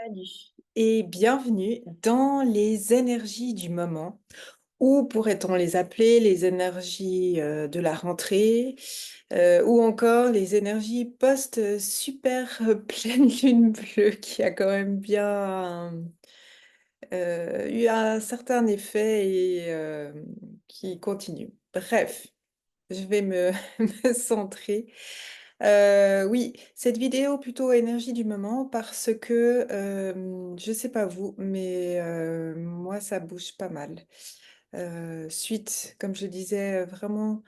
Salut et bienvenue dans les énergies du moment, ou pourrait-on les appeler les énergies de la rentrée, ou encore les énergies post-super pleine lune bleue qui a quand même bien eu un certain effet et qui continue. Bref, je vais me, me centrer. Oui, cette vidéo plutôt énergie du moment parce que je sais pas vous, mais moi ça bouge pas mal. Suite, comme je disais, vraiment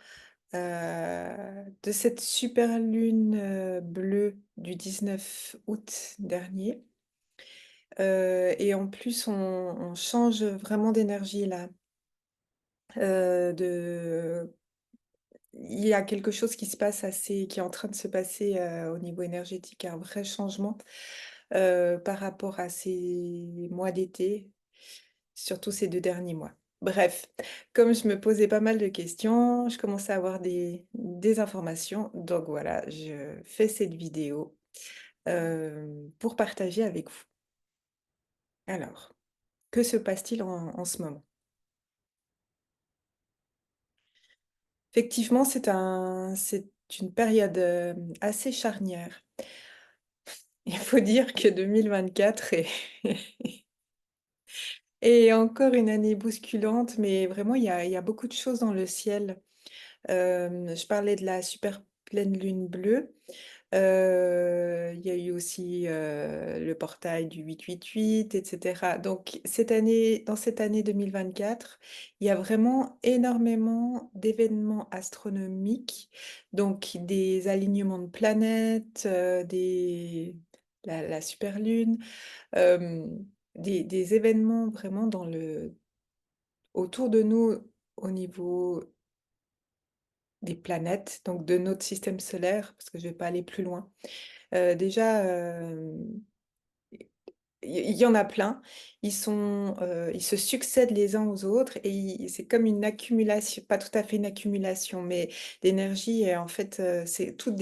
de cette super lune bleue du 19 août dernier. Et en plus, on change vraiment d'énergie là. De Il y a quelque chose qui se passe qui est en train de se passer, au niveau énergétique, un vrai changement, par rapport à ces mois d'été, surtout ces 2 derniers mois. Bref, comme je me posais pas mal de questions, je commençais à avoir des informations, donc voilà, je fais cette vidéo, pour partager avec vous. Alors, que se passe-t-il en ce moment? Effectivement, c'est une période, assez charnière. Il faut dire que 2024 est est encore une année bousculante, mais vraiment il y a beaucoup de choses dans le ciel. Je parlais de la super pleine lune bleue. Il y a eu aussi, le portail du 888 et cetera. Donc dans cette année 2024, il y a vraiment énormément d'événements astronomiques, donc des alignements de planètes, la super lune, des événements vraiment autour de nous au niveau des planètes, donc de notre système solaire, parce que je vais pas aller plus loin. Déjà, il y en a plein. Ils se succèdent les uns aux autres et c'est comme une accumulation, pas tout à fait une accumulation, mais d'énergie. Et en fait, c'est tout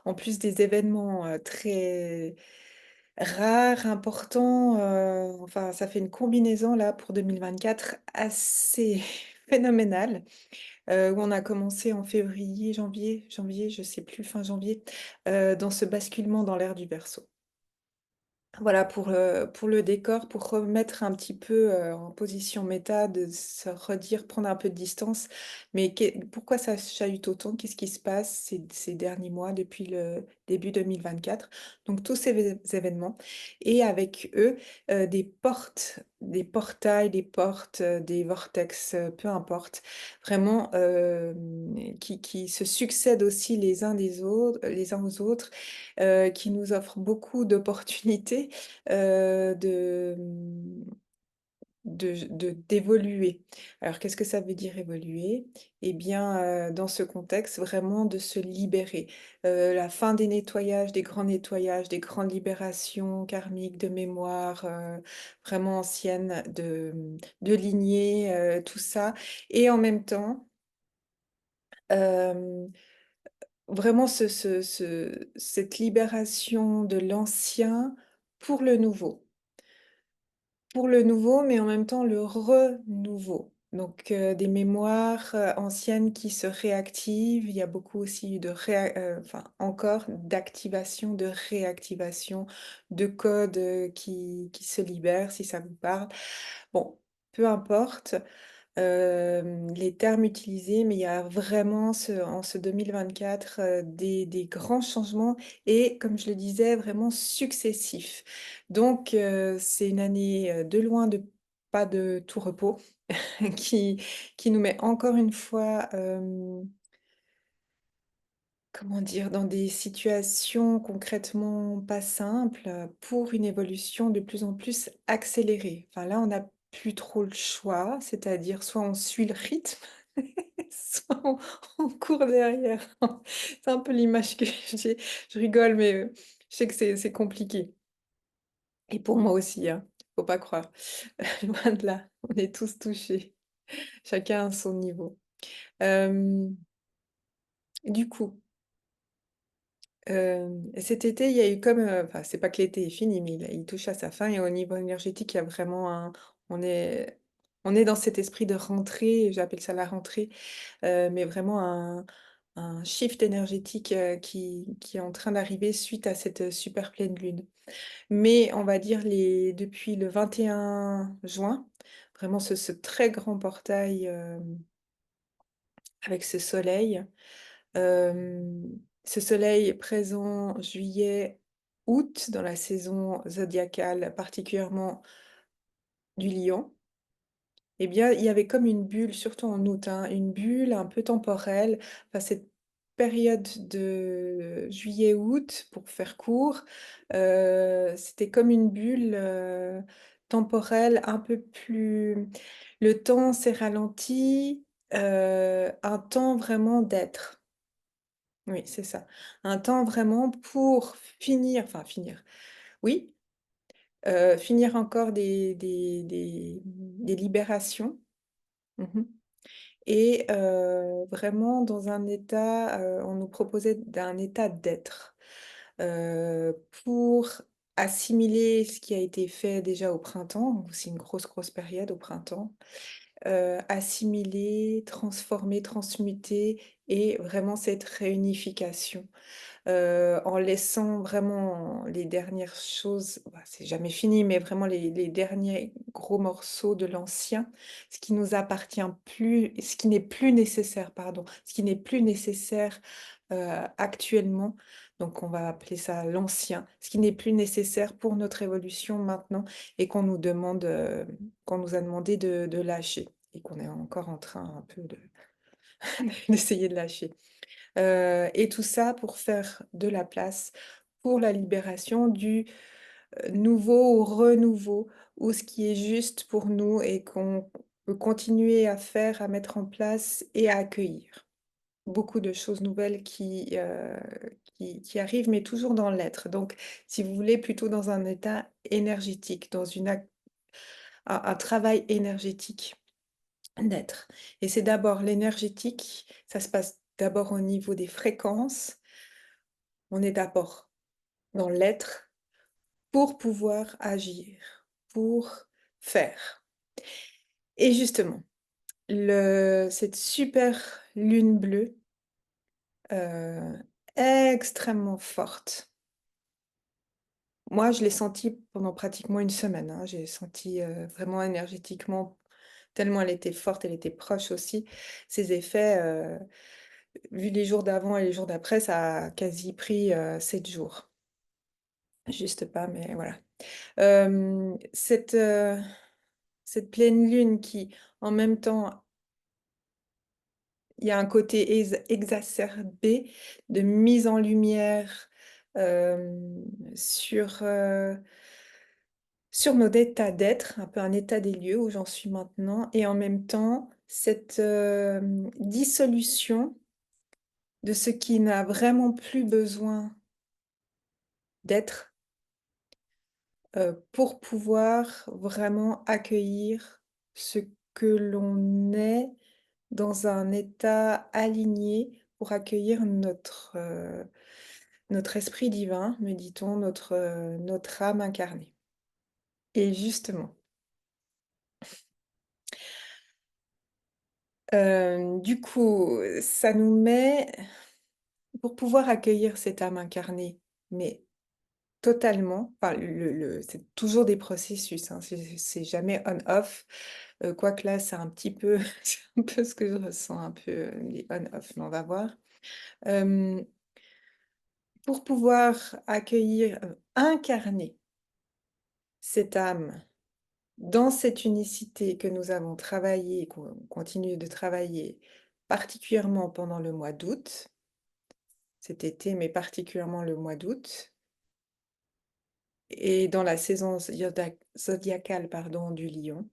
en plus des événements très rares, importants. Enfin, ça fait une combinaison là pour 2024 assez phénoménale. Où on a commencé en février, janvier, je sais plus, fin janvier, dans ce basculement dans l'ère du Verseau. Voilà pour le décor, pour remettre un petit peu, en position méta, de se redire, prendre un peu de distance. Mais pourquoi ça chahute autant? Qu'est-ce qui se passe ces derniers mois depuis le début 2024? Donc tous ces événements et avec eux, des portails, des portes, des vortex, peu importe, vraiment, qui se succèdent aussi les uns aux autres, qui nous offrent beaucoup d'opportunités, de, d'évoluer. Alors qu'est-ce que ça veut dire évoluer? Eh bien, dans ce contexte, vraiment de se libérer. La fin des nettoyages, des grands nettoyages, des grandes libérations karmiques de mémoire, vraiment anciennes, de lignées, tout ça. Et en même temps, hem, vraiment cette libération de l'ancien pour le nouveau. Pour le nouveau, mais en même temps le renouveau. Donc, des mémoires, anciennes qui se réactivent. Il y a beaucoup aussi enfin encore d'activation, de réactivation, de codes, qui se libèrent, si ça vous parle. Bon, peu importe, les termes utilisés, mais il y a vraiment en ce 2024, des grands changements et comme je le disais, vraiment successifs. Donc, c'est une année, de loin de pas de tout repos qui qui nous met encore une fois, comment dire? Dans des situations concrètement pas simples, pour une évolution de plus en plus accélérée. Enfin là, on n'a plus trop le choix, c'est-à-dire soit on suit le rythme, soit on court derrière. C'est un peu l'image que j'ai. Je rigole, mais, je sais que c'est compliqué et pour moi aussi, hein, faut pas croire. Loin de là, on est tous touchés, chacun à son niveau. Du coup, Et cet été, il y a eu comme, enfin, c'est pas que l'été est fini, mais il touche à sa fin et au niveau énergétique, il y a vraiment un on est on est dans cet esprit de rentrée, j'appelle ça la rentrée, mais vraiment un shift énergétique, qui est en train d'arriver suite à cette, super pleine lune. Mais on va dire les depuis le 21 juin, vraiment ce très grand portail, avec ce soleil. Ce soleil présent juillet, août dans la saison zodiacale, particulièrement du Lion, eh bien, il y avait comme une bulle, surtout en août, hein, une bulle un peu temporelle. Enfin, cette période de juillet-août, pour faire court, c'était comme une bulle, temporelle un peu plus le temps s'est ralenti, un temps vraiment d'être. Oui, c'est ça. Un temps vraiment pour finir, enfin finir, oui, finir encore des libérations. Mmh. Et vraiment dans un état, on nous proposait d'un état d'être, pour assimiler ce qui a été fait déjà au printemps, c'est une grosse, grosse période au printemps. Assimiler, transformer, transmuter et vraiment cette réunification. En laissant vraiment les dernières choses, bah, c'est jamais fini, mais vraiment les derniers gros morceaux de l'ancien, ce qui nous appartient plus ce qui n'est plus nécessaire, pardon, ce qui n'est plus nécessaire, actuellement, donc on va appeler ça l'ancien, ce qui n'est plus nécessaire pour notre évolution maintenant et qu'on nous a demandé de lâcher et qu'on est encore en train un peu de d'essayer de lâcher. Et tout ça pour faire de la place pour la libération du, nouveau ou renouveau ou ce qui est juste pour nous et qu'on peut continuer à faire, à mettre en place et à accueillir. Beaucoup de choses nouvelles qui arrivent, mais toujours dans l'être. Donc, si vous voulez, plutôt dans un état énergétique, dans une ac un travail énergétique d'être. Et c'est d'abord l'énergétique, ça se passe d'abord au niveau des fréquences. On est d'abord dans l'être pour pouvoir agir, pour faire. Et justement, cette super lune bleue, heu, extrêmement forte. Moi, je l'ai sentie pendant pratiquement une semaine, hein. J'ai senti, vraiment énergétiquement, tellement elle était forte, elle était proche aussi. Ses effets, vu les jours d'avant et les jours d'après, ça a quasi pris, 7 jours. Juste pas, mais voilà. Cette pleine lune qui, en même temps, il y a un côté exacerbé de mise en lumière, hem, sur, sur notre état d'être, un peu un état des lieux où j'en suis maintenant et en même temps, cette, dissolution de ce qui n'a vraiment plus besoin d'être, pour pouvoir vraiment accueillir ce que l'on est dans un état aligné pour accueillir notre esprit divin, me dit-on, notre âme incarnée. Et justement, du coup, ça nous met pour pouvoir accueillir cette âme incarnée, mais totalement, enfin c'est toujours des processus, hein, c'est jamais on-off, quoique là, c'est un petit peu c'est un peu ce que je ressens, un peu, les on-off, mais on va voir. Hem, pour pouvoir accueillir, incarner cette âme dans cette unicité que nous avons travaillée et qu'on continue de travailler, particulièrement pendant le mois d'août, cet été, mais particulièrement le mois d'août et dans la saison zodiacale, pardon, du Lion.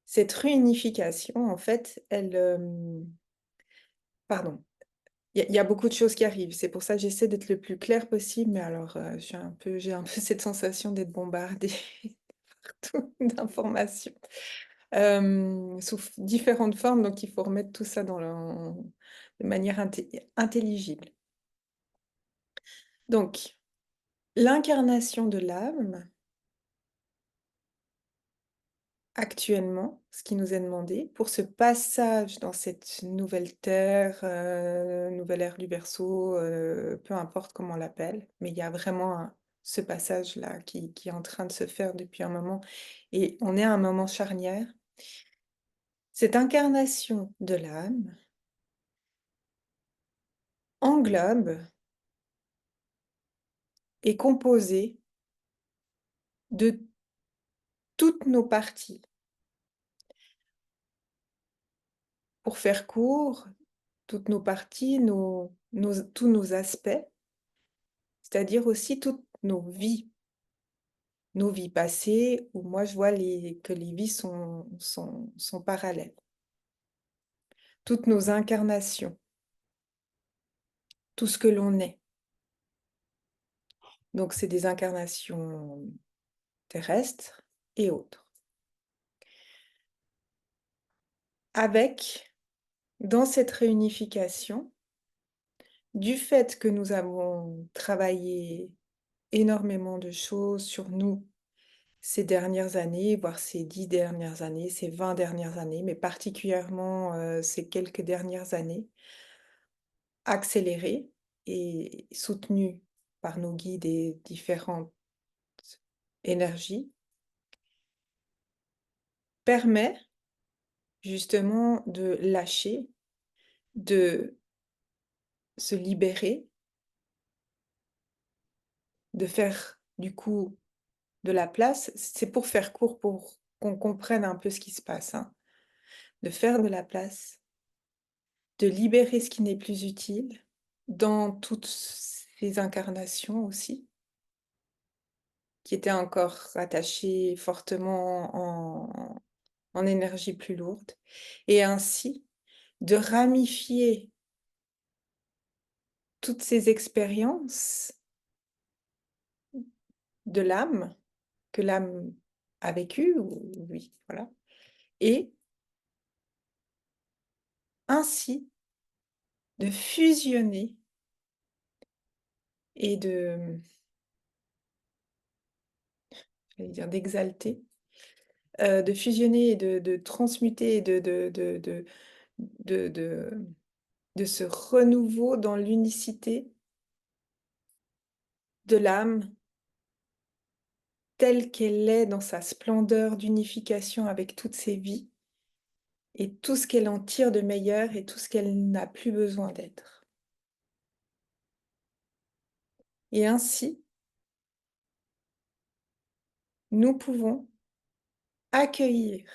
Cette réunification, en fait, pardon, il y a beaucoup de choses qui arrivent. C'est pour ça que j'essaie d'être le plus clair possible, mais alors, j'ai un peu cette sensation d'être bombardée partout d'informations. Sous différentes formes, donc il faut remettre tout ça de manière intelligible. Donc, l'incarnation de l'âme, actuellement, ce qui nous est demandé pour ce passage dans cette nouvelle terre, nouvelle ère du Verseau, peu importe comment on l'appelle, mais il y a vraiment ce passage-là qui est en train de se faire depuis un moment et on est à un moment charnière. Cette incarnation de l'âme englobe, est composée de toutes nos parties. Pour faire court, toutes nos parties, tous nos aspects, c'est-à-dire aussi toutes nos vies passées, où moi je vois que les vies sont parallèles. Toutes nos incarnations, tout ce que l'on est. Donc c'est des incarnations terrestres et autres. Avec, dans cette réunification, du fait que nous avons travaillé énormément de choses sur nous ces dernières années, voire ces 10 dernières années, ces 20 dernières années, mais particulièrement ces quelques dernières années, accélérées et soutenues par nos guides et différentes énergies, permet justement de lâcher, de se libérer, de faire du coup de la place. C'est pour faire court, pour qu'on comprenne un peu ce qui se passe, hein. De faire de la place, de libérer ce qui n'est plus utile dans toutes ces incarnations aussi, qui étaient encore rattachées fortement en énergie plus lourde, et ainsi de ramifier toutes ces expériences de l'âme, que l'âme a vécues, ou oui, voilà, et ainsi de fusionner et j'allais dire d'exalter, de fusionner et de transmuter et de de de ce renouveau dans l'unicité de l'âme telle qu'elle est dans sa splendeur d'unification avec toutes ses vies et tout ce qu'elle en tire de meilleur et tout ce qu'elle n'a plus besoin d'être. Et ainsi, nous pouvons accueillir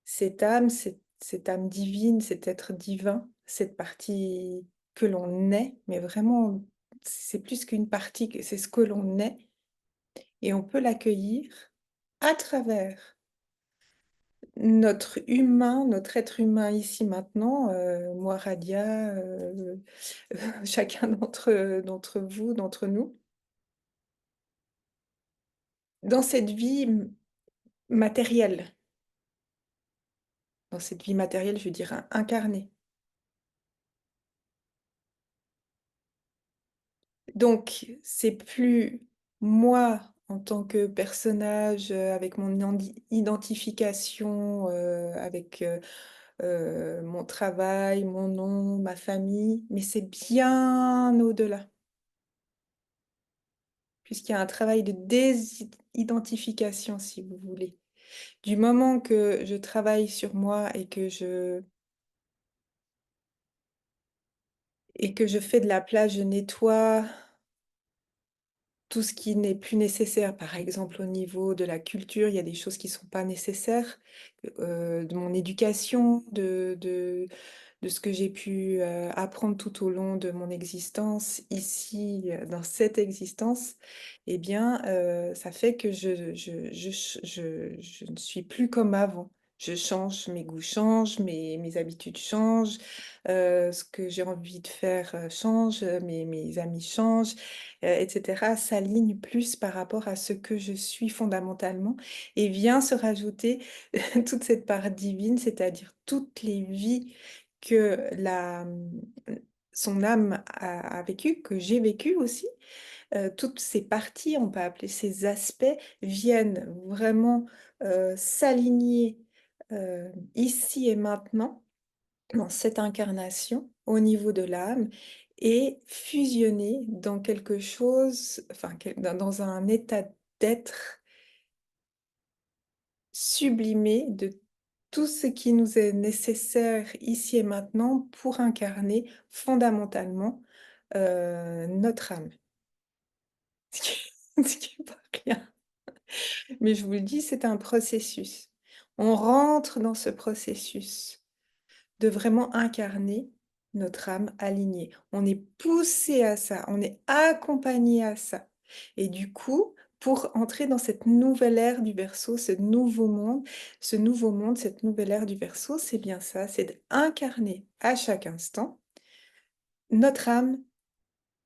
cette âme, cette âme divine, cet être divin, cette partie que l'on est, mais vraiment, c'est plus qu'une partie, c'est ce que l'on est, et on peut l'accueillir à travers notre être humain ici maintenant, moi Radia, chacun d'entre vous, d'entre nous, dans cette vie matérielle. Dans cette vie matérielle, je veux dire incarnée. Donc, c'est plus moi en tant que personnage, avec mon identification, avec, mon travail, mon nom, ma famille, mais c'est bien au-delà. Puisqu'il y a un travail de désidentification, si vous voulez. Du moment que je travaille sur moi et que je fais de la place, je nettoie tout ce qui n'est plus nécessaire. Par exemple, au niveau de la culture, il y a des choses qui ne sont pas nécessaires, de mon éducation, de ce que j'ai pu, apprendre tout au long de mon existence ici, dans cette existence, eh bien, ça fait que je ne suis plus comme avant. Je change, mes goûts changent, mes habitudes changent, ce que j'ai envie de faire, change, mes amis changent, et cetera, s'alignent plus par rapport à ce que je suis fondamentalement et vient se rajouter toute cette part divine, c'est-à-dire toutes les vies que son âme a vécu, que j'ai vécu aussi, toutes ces parties, on peut appeler ces aspects, viennent vraiment, s'aligner, ici et maintenant, dans cette incarnation, au niveau de l'âme et fusionner dans quelque chose, enfin dans un état d'être sublimé de tout ce qui nous est nécessaire ici et maintenant pour incarner fondamentalement, notre âme. Ce qui est pas rien. Mais je vous le dis, c'est un processus. On rentre dans ce processus de vraiment incarner notre âme alignée. On est poussé à ça, on est accompagné à ça. Et du coup, pour entrer dans cette nouvelle ère du Verseau, ce nouveau monde, cette nouvelle ère du Verseau, c'est bien ça, c'est d'incarner à chaque instant notre âme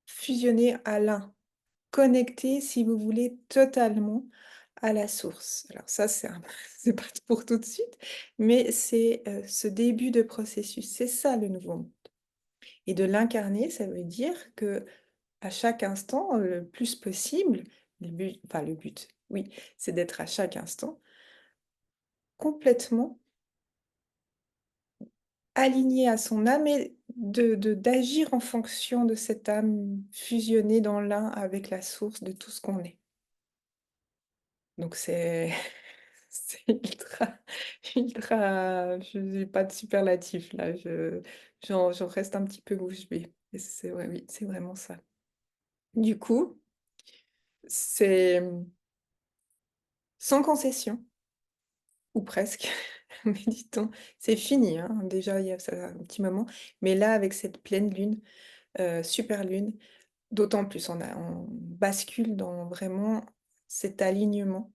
fusionnée à l'un, connectée, si vous voulez, totalement à la source. Alors ça, c'est pas pour tout de suite, mais c'est, ce début de processus. C'est ça le nouveau monde. Et de l'incarner, ça veut dire que à chaque instant, le plus possible, le but, oui, c'est d'être à chaque instant complètement aligné à son âme et d'agir en fonction de cette âme fusionnée dans l'un avec la source de tout ce qu'on est. Donc c'est c'est ultra ultra je n'ai pas de superlatif là, j'en reste un petit peu bouche bée. Et c'est ouais, oui, c'est vraiment ça. Du coup, c'est, sans concession, ou presque, méditons. C'est fini, hein, déjà il y a ça un petit moment, mais là avec cette pleine lune, super lune, d'autant plus on bascule dans vraiment cet alignement.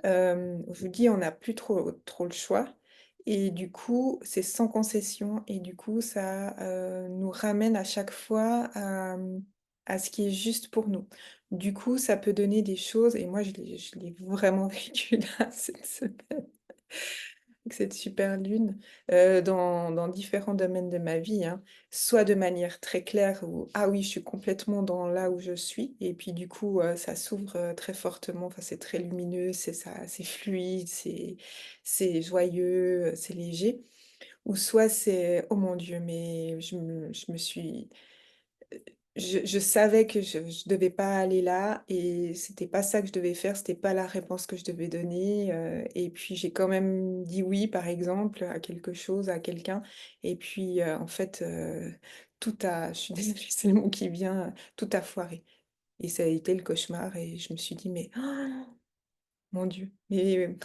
Je vous dis, on n'a plus trop le choix et du coup, c'est sans concession et du coup, ça, nous ramène à chaque fois à ce qui est juste pour nous. Du coup, ça peut donner des choses et moi, je l'ai vraiment vécu là, cette semaine. Avec cette super lune, dans différents domaines de ma vie, hein. Soit de manière très claire où: «Ah oui, je suis complètement dans là où je suis» et puis du coup, ça s'ouvre, très fortement, enfin c'est très lumineux, c'est fluide, c'est joyeux, c'est léger. Ou soit c'est: «Oh mon Dieu, mais je me suis je savais que je devais pas aller là et c'était pas ça que je devais faire, c'était pas la réponse que je devais donner, et puis j'ai quand même dit oui, par exemple, à quelque chose, à quelqu'un et puis, en fait, tout a je suis désolée, c'est le mot qui vient, tout a foiré et ça a été le cauchemar et je me suis dit: «Mais mon Dieu, mais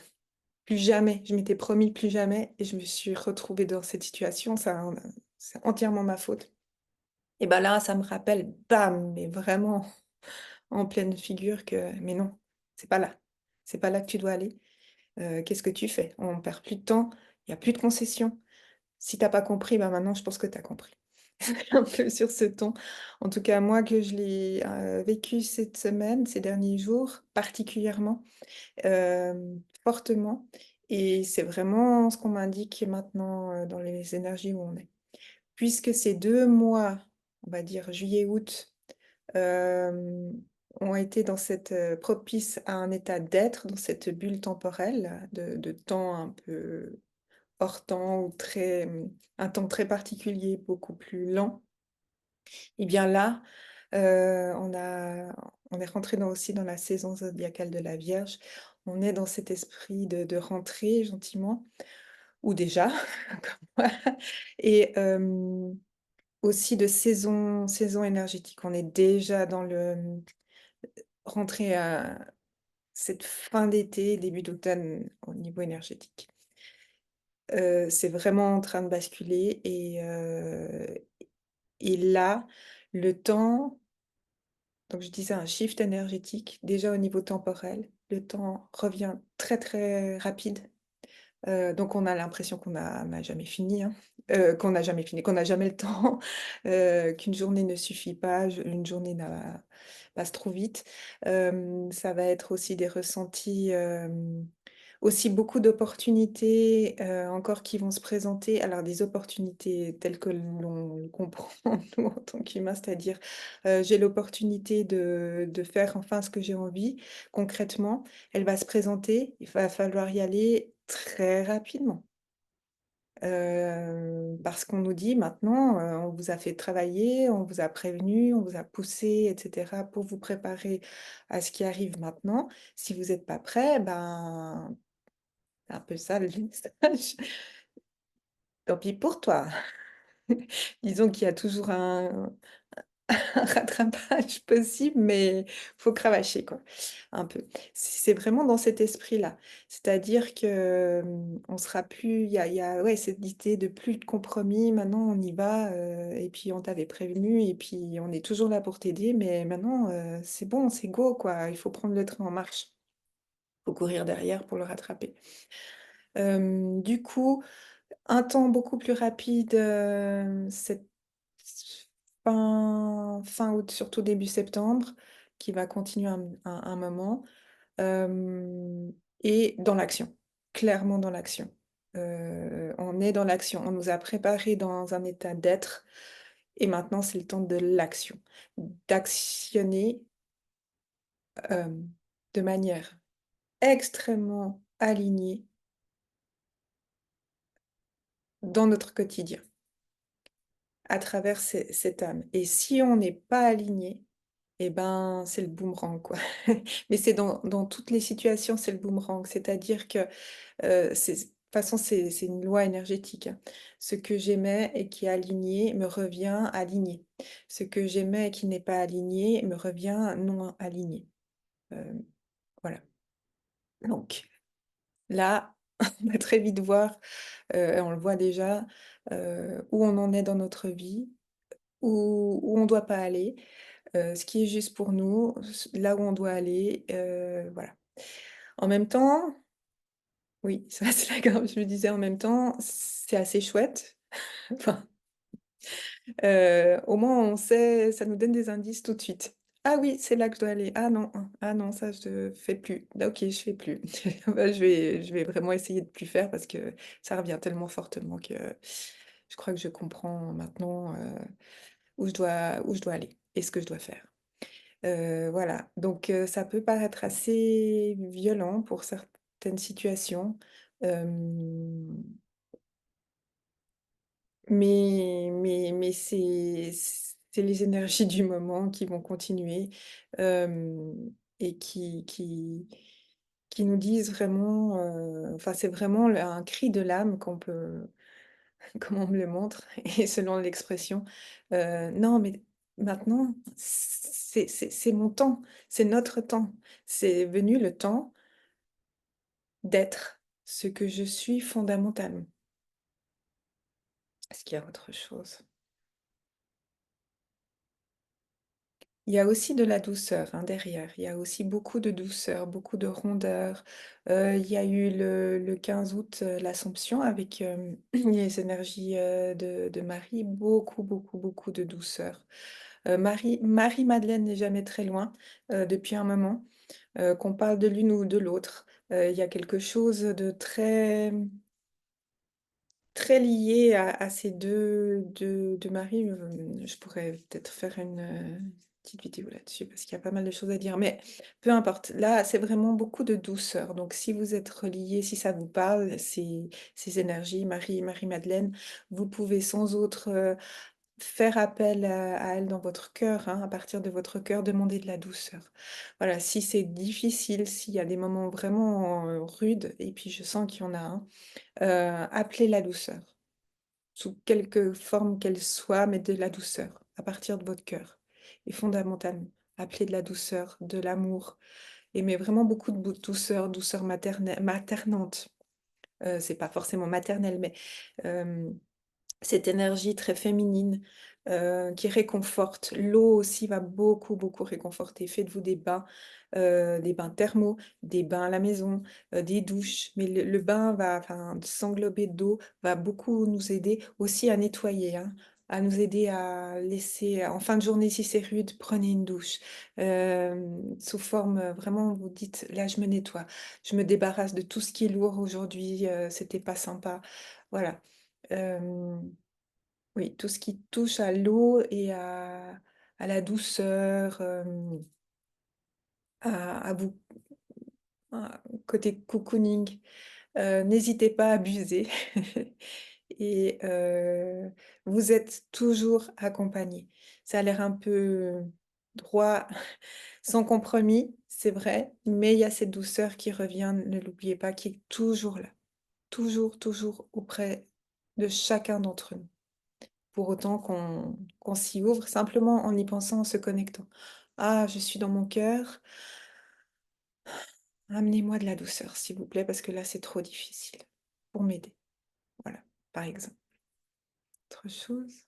plus jamais!» Je m'étais promis plus jamais et je me suis retrouvée dans cette situation, c'est entièrement ma faute. Et bah, là, ça me rappelle, bam, mais vraiment en pleine figure que mais non, c'est pas là. C'est pas là que tu dois aller. Qu'est-ce que tu fais? On perd plus de temps, il y a plus de concessions. Si tu as pas compris, bah, maintenant je pense que tu as compris. Un peu sur ce ton. En tout cas, moi que je l'ai, vécu cette semaine, ces derniers jours, particulièrement, fortement et c'est vraiment ce qu'on m'indique maintenant, dans les énergies où on est. Puisque ces 2 mois, on va dire juillet-août, hem, ont été dans cette, propice à un état d'être, dans cette bulle temporelle de temps un peu hors temps ou un temps très particulier, beaucoup plus lent et bien là, on est rentré aussi dans la saison zodiacale de la Vierge. On est dans cet esprit de rentrer gentiment ou déjà comme moi et aussi de saison énergétique. On est déjà dans rentrée à cette fin d'été, début d'automne au niveau énergétique. C'est vraiment en train de basculer et là, le temps donc je disais un shift énergétique, déjà au niveau temporel, le temps revient très, très rapide. Donc on a l'impression qu'on n'a jamais fini, hein, qu'on n'a jamais fini, qu'on n'a jamais le temps, qu'une journée ne suffit pas, je une journée n'a passe trop vite. Ça va être aussi des ressentis, Aussi beaucoup d'opportunités, encore qui vont se présenter. Alors des opportunités telles que l'on le comprend nous en tant qu'humains, c'est-à-dire, j'ai l'opportunité de faire enfin ce que j'ai envie, concrètement. Elle va se présenter, il va falloir y aller très rapidement. Parce qu'on nous dit maintenant, on vous a fait travailler, on vous a prévenu, on vous a poussé et cetera pour vous préparer à ce qui arrive maintenant. Si vous êtes pas prêt, ben, c'est un peu ça le message. Tant pis pour toi. Disons qu'il y a toujours un rattrapage possible, mais faut cravacher quoi, un peu. C'est vraiment dans cet esprit-là. C'est-à-dire que, on sera plus il y a ouais, cette idée de plus de compromis, maintenant on y va, et puis on t'avait prévenu et puis on est toujours là pour t'aider, mais maintenant, c'est bon, c'est go quoi, il faut prendre le train en marche. Faut courir derrière pour le rattraper. Du coup, un temps beaucoup plus rapide, cette fin août, surtout début septembre, qui va continuer un moment, hem et dans l'action, clairement dans l'action. On est dans l'action. On nous a préparés dans un état d'être et maintenant c'est le temps de l'action. D'actionner, de manière extrêmement alignée dans notre quotidien. À travers cette âme et si on n'est pas aligné et ben, c'est le boomerang, quoi. Mais c'est dans toutes les situations, c'est le boomerang. C'est-à-dire que, c'est de toute façon, c'est une loi énergétique, hein. Ce que j'émets et qui est aligné me revient aligné. Ce que j'émets et qui n'est pas aligné me revient non aligné. Hem, voilà. Donc là, on va très vite voir, on le voit déjà, où on en est dans notre vie, où on doit pas aller, ce qui est juste pour nous, là où on doit aller, voilà. En même temps oui, ça c'est la grave, je me disais en même temps, c'est assez chouette. Enfin, au moins on sait ça nous donne des indices tout de suite. «Ah oui, c'est là que je dois aller. Ah non, ah non, ça je fais plus. Ah OK, je fais plus». Bah, je vais vraiment essayer de plus faire parce que ça revient tellement fortement que je crois que je comprends maintenant, où je dois aller et ce que je dois faire. Voilà, donc ça peut paraître assez violent pour certaines situations, hem, mais c'est les énergies du moment qui vont continuer, et qui nous disent vraiment, enfin, c'est vraiment le un cri de l'âme qu'on peut comme on me le montre et selon l'expression, non mais maintenant, c'est mon temps, c'est notre temps. C'est venu le temps d'être ce que je suis fondamentalement. Est-ce qu'il y a autre chose? Il y a aussi de la douceur, hein, derrière. Il y a aussi beaucoup de douceur, beaucoup de rondeur. Il y a eu le 15 août, l'Assomption avec, les énergies, de Marie, beaucoup, beaucoup, beaucoup de douceur. Marie-Madeleine n'est jamais très loin, depuis un moment, qu'on parle de l'une ou de l'autre. Il y a quelque chose de très, très lié à ces 2 maris, je pourrais peut-être faire une, petite vidéo là-dessus parce qu'il y a pas mal de choses à dire, mais peu importe. Là, c'est vraiment beaucoup de douceur, donc si vous êtes reliés, si ça vous parle, ces énergies, Marie-Madeleine, vous pouvez sans autre, faire appel à elle dans votre cœur, hein, à partir de votre cœur, demander de la douceur. Voilà, si c'est difficile, s'il y a des moments vraiment, rudes et puis je sens qu'il y en a un, appelez la douceur, sous quelque forme qu'elle soit, mais de la douceur, à partir de votre cœur et fondamentalement, appelez de la douceur, de l'amour et mais vraiment beaucoup de douceur, douceur maternante. C'est pas forcément maternelle, mais hem cette énergie très féminine, qui réconforte. L'eau aussi va beaucoup, beaucoup réconforter. Faites-vous des bains thermaux, des bains à la maison, des douches, mais le bain va enfin, s'englober d'eau, va beaucoup nous aider aussi à nettoyer, hein, à nous aider à laisser en fin de journée, si c'est rude, prenez une douche. Sous forme, vraiment vous dites: «Là, je me nettoie, je me débarrasse de tout ce qui est lourd aujourd'hui, c'était pas sympa». Voilà. Hem, oui, tout ce qui touche à l'eau et à la douceur, à vous côté cocooning, n'hésitez pas à abuser et vous êtes toujours accompagnés. Ça a l'air un peu droit, sans compromis, c'est vrai, mais il y a cette douceur qui revient, ne l'oubliez pas, qui est toujours là, toujours, toujours auprès de chacun d'entre nous. Pour autant qu'on s'y ouvre simplement en y pensant, en se connectant. «Ah, je suis dans mon cœur, amenez-moi de la douceur, s'il vous plaît, parce que là, c'est trop difficile», pour m'aider. Voilà, par exemple. Autre chose?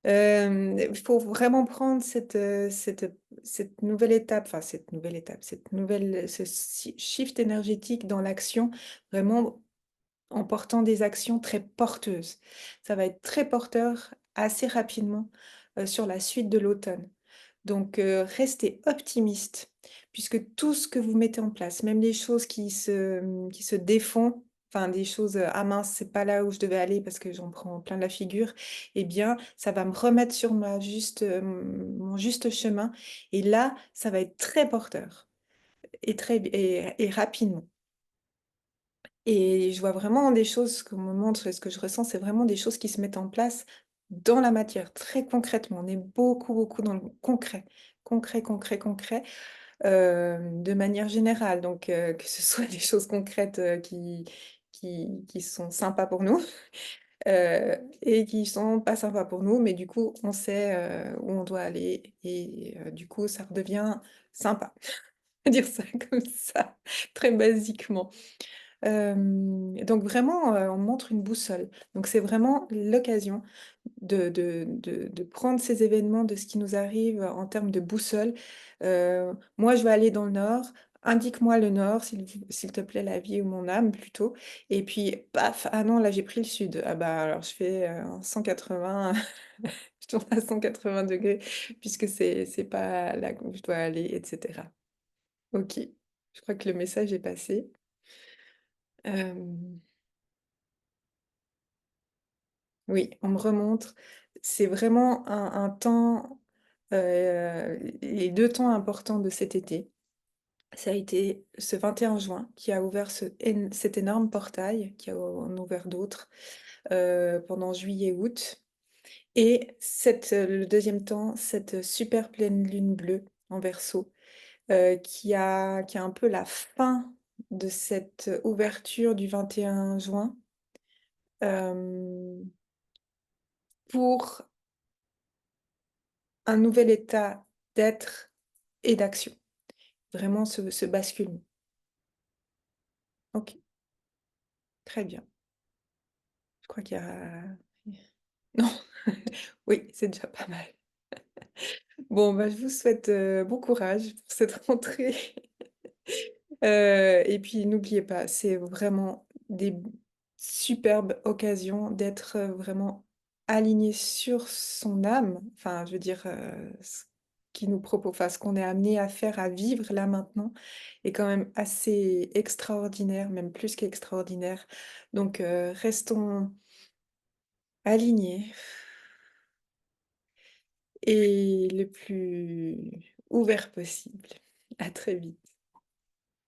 Il faut vraiment prendre cette nouvelle étape, enfin cette nouvelle étape, cette nouvelle ce shift énergétique dans l'action, vraiment en portant des actions très porteuses. Ça va être très porteur assez rapidement, sur la suite de l'automne. Donc, restez optimiste, puisque tout ce que vous mettez en place, même les choses qui se défont, enfin des choses, «Ah mince, c'est pas là où je devais aller parce que j'en prends plein la figure», eh bien, ça va me remettre sur mon juste chemin et là, ça va être très porteur et très et rapidement. Et je vois vraiment des choses, ce qu'on me montre et ce que je ressens, c'est vraiment des choses qui se mettent en place dans la matière, très concrètement. On est beaucoup, beaucoup dans le concret, concret, concret, concret, de manière générale. Donc, que ce soit des choses concrètes, qui sont sympas pour nous, et qui sont pas sympas pour nous, mais du coup, on sait, où on doit aller et du coup, ça redevient sympa. On va dire ça comme ça, très basiquement. Donc vraiment, on montre une boussole. Donc c'est vraiment l'occasion de prendre ces événements, de ce qui nous arrive en termes de boussole. Moi, je vais aller dans le nord, indique-moi le nord, s'il te plaît, la vie ou mon âme plutôt. Et puis paf! Ah non, là, j'ai pris le sud. Ah bah, alors je fais, un 180, je tourne à 180° puisque c'est pas là où je dois aller et cetera. OK, je crois que le message est passé. Hem Oui, on me remontre. C'est vraiment un temps, les 2 temps importants de cet été. Ça a été ce 21 juin qui a ouvert cet énorme portail, qui a en ouvert d'autres, pendant juillet-août et le deuxième temps, cette super pleine lune bleue en Verseau, qui a un peu la fin de cette ouverture du 21 juin, hem, pour un nouvel état d'être et d'action. Vraiment ce basculement. OK, très bien. Je crois qu'il y a non, oui, c'est déjà pas mal. Bon, bah, je vous souhaite, bon courage pour cette rentrée. Et puis n'oubliez pas, c'est vraiment des superbes occasions d'être, vraiment aligné sur son âme. Enfin, je veux dire, ce qui nous propo enfin, ce qu'on est amené à faire, à vivre là maintenant est quand même assez extraordinaire, même plus qu'extraordinaire. Donc, restons alignés et le plus ouverts possible. À très vite.